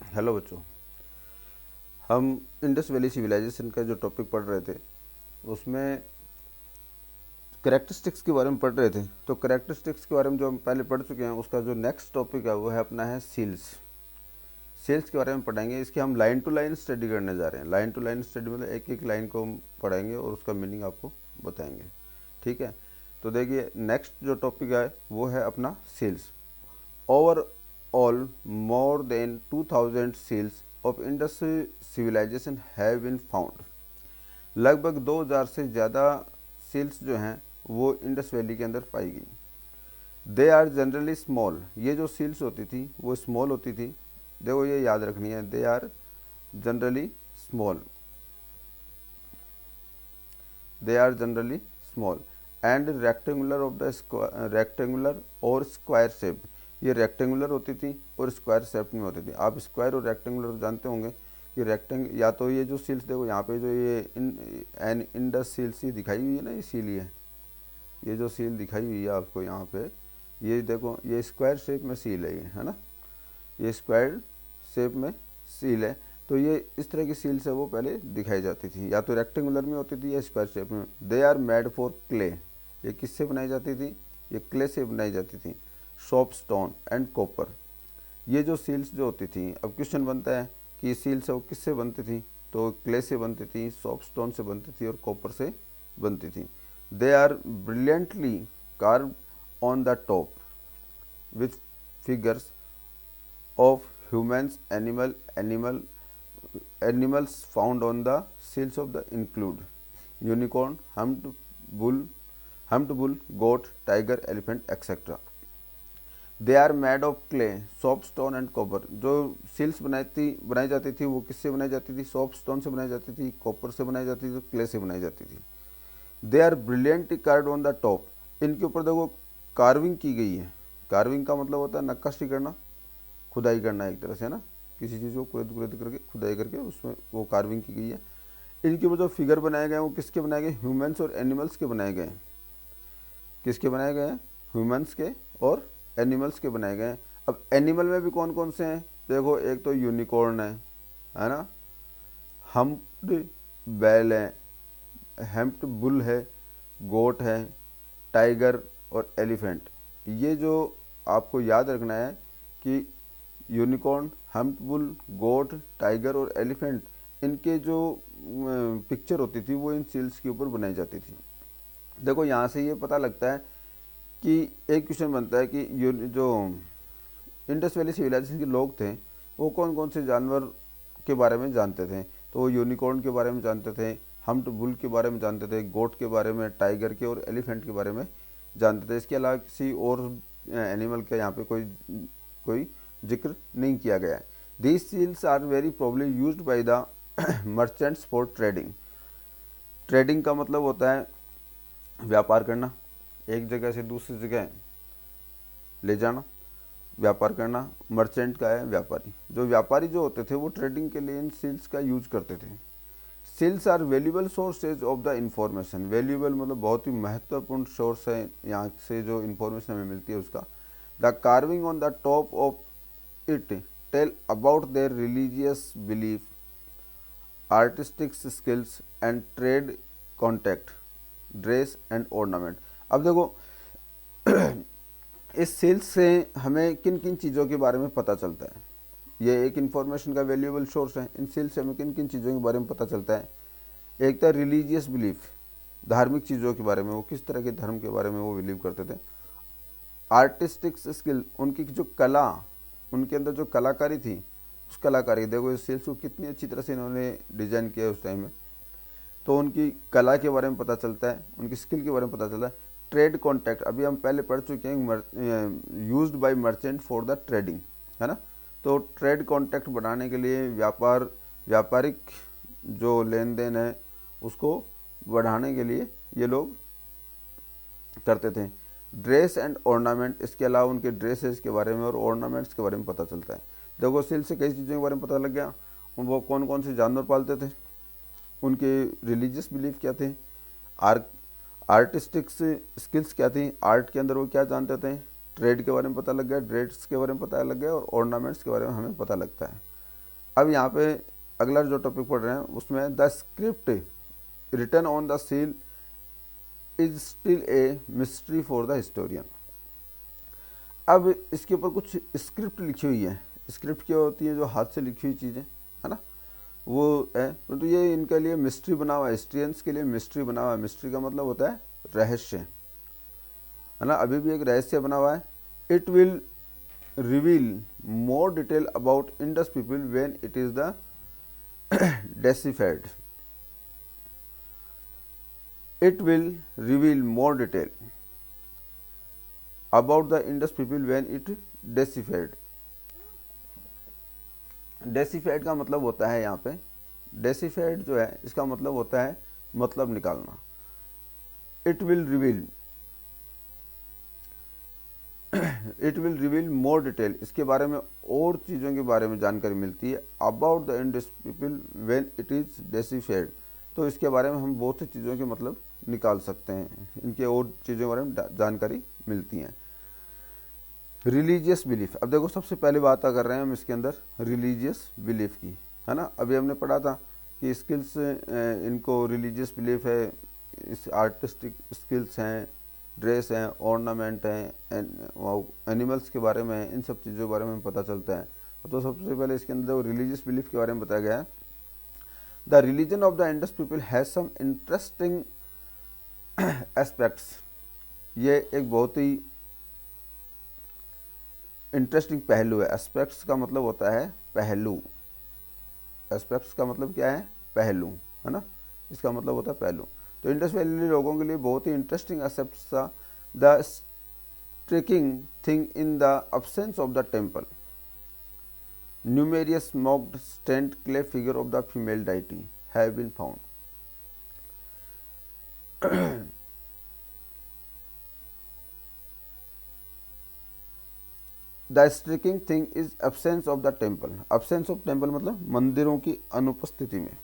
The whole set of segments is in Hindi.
हेलो बच्चों। हम इंडस वैली सिविलाइजेशन का जो टॉपिक पढ़ रहे थे उसमें करेक्टरिस्टिक्स के बारे में पढ़ रहे थे। तो करेक्टरिस्टिक्स के बारे में जो हम पहले पढ़ चुके हैं उसका जो नेक्स्ट टॉपिक है वो है अपना है सील्स। सेल्स के बारे में पढ़ेंगे। इसकी हम लाइन टू लाइन स्टडी करने जा रहे हैं। लाइन टू लाइन स्टडी मतलब एक एक लाइन को हम पढ़ेंगे और उसका मीनिंग आपको बताएंगे। ठीक है, तो देखिए नेक्स्ट जो टॉपिक है वो है अपना sales. Overall, more than 2000 seals of Indus civilization have been found. लगभग 2000 से ज़्यादा सील्स जो हैं वो इंडस वैली के अंदर पाई गई। They are generally small. ये जो सील्स होती थी वो स्मॉल होती थी। देखो ये याद रखनी है, they are generally small, they are generally small and rectangular of the rectangular और स्क्वायर शेप। ये रेक्टेंगुलर होती थी और स्क्वायर शेप में होती थी। आप स्क्वायर और रेक्टेंगुलर जानते होंगे कि या तो ये जो सील्स देखो यहाँ पे जो ये एन इंडस सील्स ये दिखाई हुई है ना, इसीलिए ये जो सील दिखाई हुई है आपको यहाँ पे, ये देखो ये स्क्वायर शेप में सील है, ये है ना, ये स्क्वायर शेप में सील है। तो ये इस तरह की सील्स है वो पहले दिखाई जाती थी, या तो रेक्टेंगुलर में होती थी या स्क्वायर शेप में। They are made for clay. ये किससे बनाई जाती थी? ये क्ले से बनाई जाती थी। Soap stone and copper. ये जो सील्स जो होती थी, अब क्वेश्चन बनता है कि ये सील्स है वो किससे बनती थी? तो क्ले से बनती थी, सोप स्टोन से बनती थी और कॉपर से बनती थी। They are brilliantly carve on the top with figures of humans, animals found on the seals of the include unicorn, humped bull, goat, tiger, elephant, etc. They are made of clay, soapstone and copper. जो सील्स बनाई जाती थी वो किससे बनाई जाती थी? सॉप स्टोन से बनाई जाती थी, कॉपर से बनाई जाती थी, क्ले से बनाई जाती थी। They are brilliantly carved on the top. इनके ऊपर देखो कार्विंग की गई है। कार्विंग का मतलब होता है नक्काशी करना, खुदाई करना एक तरह से, है ना, किसी चीज़ को कुरेद कुरेद करके खुदाई करके उसमें वो कार्विंग की गई है। इनके ऊपर जो फिगर बनाए गए हैं वो किसके बनाए गए? ह्यूमंस और एनिमल्स के बनाए गए हैं। किसके बनाए गए हैं? ह्यूमंस के और एनिमल्स के बनाए गए हैं। अब एनिमल में भी कौन कौन से हैं? देखो एक तो यूनिकॉर्न है ना, हम्प्ड बैल है, हेम्प्ड बुल है, गोट है, टाइगर और एलिफेंट। ये जो आपको याद रखना है कि यूनिकॉर्न, हम्प्ड बुल, गोट, टाइगर और एलिफेंट, इनके जो पिक्चर होती थी वो इन सील्स के ऊपर बनाई जाती थी। देखो यहाँ से ये पता लगता है कि एक क्वेश्चन बनता है कि जो इंडस वैली सिविलाइजेशन के लोग थे वो कौन कौन से जानवर के बारे में जानते थे? तो वो यूनिकॉर्न के बारे में जानते थे, हम्प्ड बुल के बारे में जानते थे, गोट के बारे में, टाइगर के और एलिफेंट के बारे में जानते थे। इसके अलावा किसी और एनिमल का यहाँ पे कोई जिक्र नहीं किया गया है। These seals are very probably used by the merchants for trading. Trading का मतलब होता है व्यापार करना, एक जगह से दूसरी जगह ले जाना, व्यापार करना। मर्चेंट का है व्यापारी। जो व्यापारी जो होते थे वो ट्रेडिंग के लिए इन सील्स का यूज करते थे। Seals are valuable sources of the information. Valuable मतलब बहुत ही महत्वपूर्ण सोर्स है, यहाँ से जो इन्फॉर्मेशन हमें मिलती है उसका। The carving on the top of it tell about their religious belief, artistic skills and trade contact, dress and ornament. अब देखो इस सेल्स से हमें किन किन चीज़ों के बारे में पता चलता है? ये एक इन्फॉर्मेशन का वैल्यूएबल सोर्स है। इन सेल्स से हमें किन किन चीज़ों के बारे में पता चलता है? एक था रिलीजियस बिलीफ, धार्मिक चीज़ों के बारे में, वो किस तरह के धर्म के बारे में वो बिलीव करते थे। आर्टिस्टिक स्किल, उनकी जो कला, उनके अंदर जो कलाकारी थी उस कलाकारी, देखो इस सेल्स को कितनी अच्छी तरह से इन्होंने डिजाइन किया उस टाइम में। तो उनकी कला के बारे में पता चलता है, उनकी स्किल के बारे में पता चलता है। ट्रेड कॉन्टैक्ट अभी हम पहले पढ़ चुके हैं, used by merchant for the trading, है ना। तो ट्रेड कॉन्टैक्ट बनाने के लिए व्यापारिक जो लेन देन है उसको बढ़ाने के लिए ये लोग करते थे। ड्रेस एंड ऑर्नामेंट, इसके अलावा उनके ड्रेसेस के बारे में और ऑर्नामेंट्स के बारे में पता चलता है। देखो सिल से कई चीज़ों के बारे में पता लग गया। वो कौन कौन से जानवर पालते थे, उनके रिलीजियस बिलीफ क्या थे, आर्टिस्टिक स्किल्स क्या थी, आर्ट के अंदर वो क्या जानते थे, ट्रेड के बारे में पता लग गया, ड्रेस के बारे में पता लग गया और ऑर्नामेंट्स के बारे में हमें पता लगता है। अब यहाँ पे अगला जो टॉपिक पढ़ रहे हैं उसमें the script written on the seal is still a mystery for the historian. अब इसके ऊपर कुछ स्क्रिप्ट लिखी हुई है। स्क्रिप्ट क्या होती है? जो हाथ से लिखी हुई चीज़ें, है ना, वो है। परंतु ये इनके लिए मिस्ट्री बना हुआ है, हिस्ट्रियंस के लिए मिस्ट्री बना हुआ है। मिस्ट्री का मतलब होता है रहस्य, है ना, अभी भी एक रहस्य बना हुआ है। It will reveal more detail about Indus people when it is the deciphered. It will reveal more detail about the Indus people when it decified। डेसिफाइड का मतलब होता है यहाँ पे, डेसिफाइड जो है इसका मतलब होता है मतलब निकालना। It will reveal more detail, इसके बारे में और चीज़ों के बारे में जानकारी मिलती है। About the Indus people when it is deciphered, तो इसके बारे में हम बहुत सी चीज़ों के मतलब निकाल सकते हैं, इनके और चीज़ों के बारे में जानकारी मिलती हैं। रिलीजियस बिलीफ, अब देखो सबसे पहले बात कर रहे हैं हम इसके अंदर रिलीजियस बिलीफ की, है ना। अभी हमने पढ़ा था कि स्किल्स, इनको रिलीजियस बिलीफ है, इस आर्टिस्टिक स्किल्स हैं, ड्रेस हैं, ऑर्नामेंट हैं, एनिमल्स के बारे में, इन सब चीज़ों के बारे में पता चलता है। तो सबसे पहले इसके अंदर रिलीजियस बिलीफ के बारे में बताया गया है। The religion of the Indus people has some interesting aspects, ये एक बहुत ही इंटरेस्टिंग पहलू है। एस्पेक्ट्स का मतलब होता है पहलू, एस्पेक्ट्स का मतलब क्या है? पहलू, है ना, इसका मतलब होता है पहलू। तो इंडस वैली लोगों के लिए बहुत ही इंटरेस्टिंग एस्पेक्ट्स था। The striking thing in the absence of the temple, numerous smoked stone clay figure of the female deity have been found. The striking thing is absence of the temple, absence of temple मतलब मंदिरों की अनुपस्थिति में,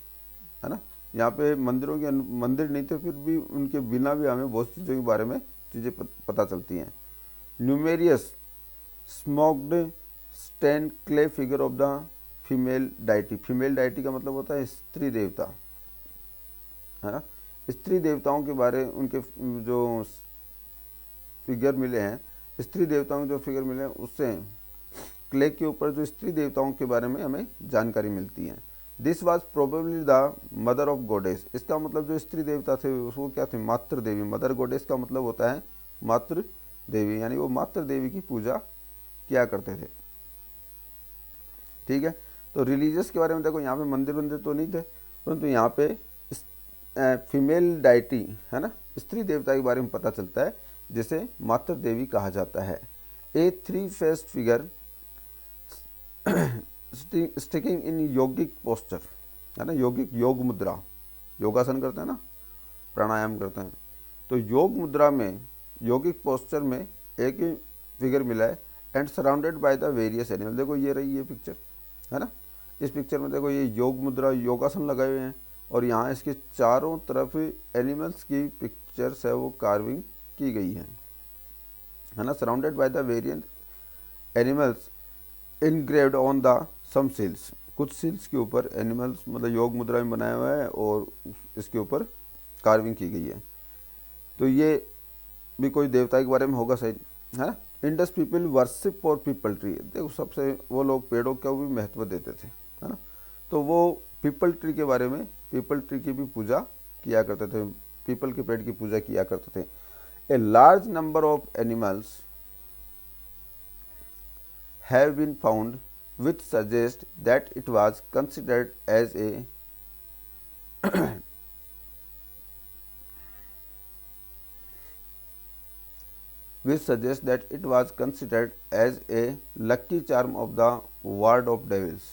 है ना। यहाँ पे मंदिरों की मंदिर नहीं थे, फिर भी उनके बिना भी हमें बहुत चीज़ों के बारे में चीज़ें पता चलती हैं। Numerous smoked stone clay figure of the female deity, female deity का मतलब होता है स्त्री देवता, है ना। स्त्री देवताओं के बारे, उनके जो फिगर मिले हैं, स्त्री देवताओं के जो फिगर मिले हैं, उससे क्ले के ऊपर जो स्त्री देवताओं के बारे में हमें जानकारी मिलती है। This was probably the mother of गोडेस, इसका मतलब जो स्त्री देवता थे उसको क्या थे? मातृ देवी। मदर गोडेस का मतलब होता है मातृ देवी, यानी वो मातृ देवी की पूजा किया करते थे, ठीक है। तो रिलीजियस के बारे में देखो, यहाँ पे मंदिर वंदिर तो नहीं थे, परंतु यहाँ पे फीमेल डाइटी, है ना, स्त्री देवता के बारे में पता चलता है, जिसे मातृ देवी कहा जाता है। ए 3 फेस्ड फिगर स्टिकिंग इन योगिक पोस्चर, है ना, योगिक योग मुद्रा, योगासन करते हैं ना, प्राणायाम करते हैं, तो योग मुद्रा में, योगिक पोस्चर में एक फिगर मिला है। And surrounded by the various animal, देखो ये रही ये पिक्चर, है ना। इस पिक्चर में देखो ये योग मुद्रा, योगासन लगाए हुए हैं, और यहाँ इसके चारों तरफ एनिमल्स की पिक्चर्स है वो कार्विंग की गई है ना। Surrounded by the various animals engraved on the some seals, कुछ सील्स के ऊपर एनिमल्स मतलब योग मुद्रा में बनाया हुआ है और इसके ऊपर कार्विंग की गई है। तो ये भी कोई देवता के बारे में होगा, सही है ना। इंडस पीपल वर्शिप और पीपल ट्री, देखो सबसे वो लोग पेड़ों का भी महत्व देते थे, है ना। तो वो पीपल ट्री के बारे में, पीपल ट्री की भी पूजा किया करते थे, पीपल के पेड़ की पूजा किया करते थे। A large number of animals have been found which suggest that it was considered as a which suggests that it was considered as a lucky charm of the ward of devils।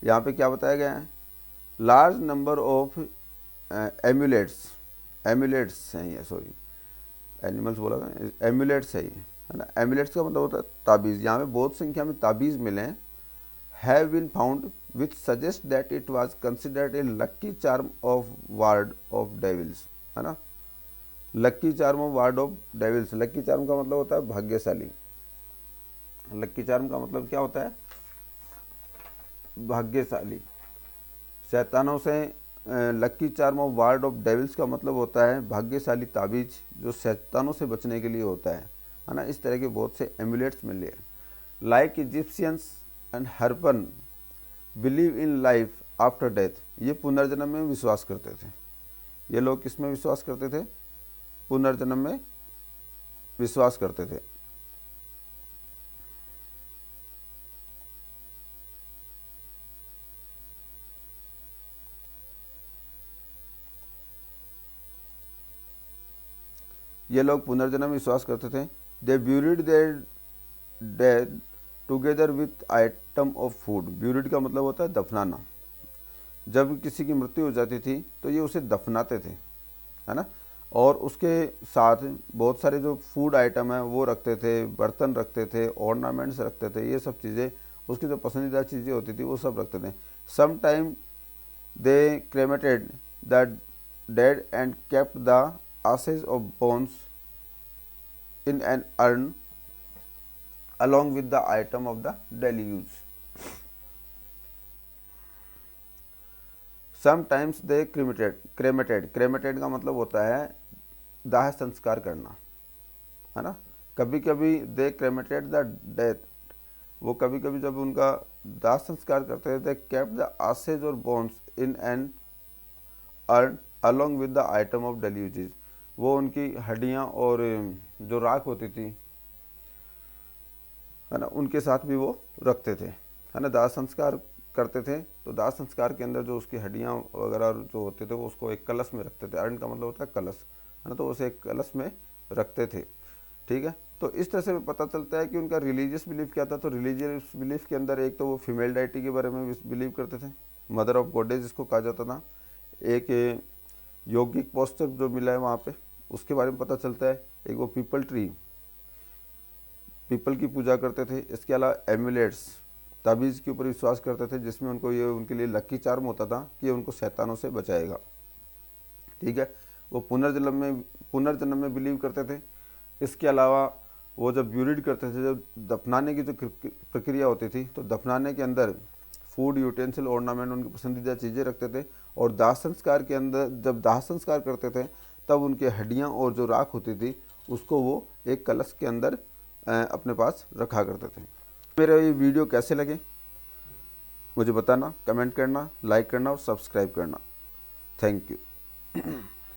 यहाँ पे क्या बताया गया है? Large number of amulets, amulets हैं ये, सॉरी एनिमल्स बोला था, एम्यूलेट्स है ये, है ना। एम्यूलेट्स का मतलब होता है ताबीज़, यहाँ पे बहुत संख्या में ताबीज़ मिले हैं। Have been found which suggest that it was considered a lucky charm of ward off devils, है ना। Lucky charm of ward off devils, lucky charm का मतलब होता है भाग्यशाली। लक्की चार्म का मतलब क्या होता है? भाग्यशाली। शैतानों से lucky charm of ward off devils का मतलब होता है भाग्यशाली ताबीज, जो शैतानों से बचने के लिए होता है ना। इस तरह के बहुत से एमुलेट्स मिले हैं। Like Egyptians and Harappan believe in life after death, ये पुनर्जन्म में विश्वास करते थे। ये लोग किस में विश्वास करते थे? पुनर्जन्म में विश्वास करते थे। ये लोग पुनर्जन्म में विश्वास करते थे। They buried their dead together with item of food. Buried का मतलब होता है दफनाना। जब किसी की मृत्यु हो जाती थी तो ये उसे दफनाते थे, है ना। और उसके साथ बहुत सारे जो फूड आइटम है वो रखते थे, बर्तन रखते थे, ऑर्नामेंट्स रखते थे, ये सब चीज़ें उसकी जो पसंदीदा चीज़ें होती थी वो सब रखते थे। Some time they cremated the dead and kept the ashes of bones in an urn along with the item of the daily use. Sometimes they cremated का मतलब होता है दाह संस्कार करना, है ना। कभी कभी दे क्रेमेटेड द डेथ, वो कभी कभी जब उनका दाह संस्कार करते थे, केप्ट द ashes और bones in an urn along with the item of daily uses, वो उनकी हड्डियाँ और जो राख होती थी, है ना, उनके साथ भी वो रखते थे, है ना। दाह संस्कार करते थे तो दाह संस्कार के अंदर जो उसकी हड्डियाँ वगैरह जो होते थे वो उसको एक कलश में रखते थे। अर्ण का मतलब होता है कलश, है ना, तो उसे एक कलश में रखते थे। ठीक है, तो इस तरह से पता चलता है कि उनका रिलीजियस बिलीफ क्या था। तो रिलीजियस बिलीफ के अंदर एक तो वो फीमेल डाइटी के बारे में बिलीव करते थे, मदर ऑफ गॉडेस जिसको कहा जाता था। एक यौगिक पोस्टर जो मिला है वहाँ पे उसके बारे में पता चलता है। एक वो पीपल ट्री, पीपल की पूजा करते थे। इसके अलावा एमुलेट्स, ताबीज़ के ऊपर विश्वास करते थे, जिसमें उनको ये उनके लिए लकी चार्म होता था कि ये उनको शैतानों से बचाएगा। ठीक है, वो पुनर्जन्म में बिलीव करते थे। इसके अलावा वो जब ब्यूरिड करते थे, जब दफनाने की जो प्रक्रिया होती थी, तो दफनाने के अंदर फूड यूटेंसिल ऑर्नामेंट उनकी पसंदीदा चीज़ें रखते थे। और दाह संस्कार के अंदर जब दाह संस्कार करते थे तब उनके हड्डियाँ और जो राख होती थी उसको वो एक कलश के अंदर अपने पास रखा करते थे। मेरा ये वीडियो कैसे लगे मुझे बताना, कमेंट करना, लाइक करना और सब्सक्राइब करना। Thank you.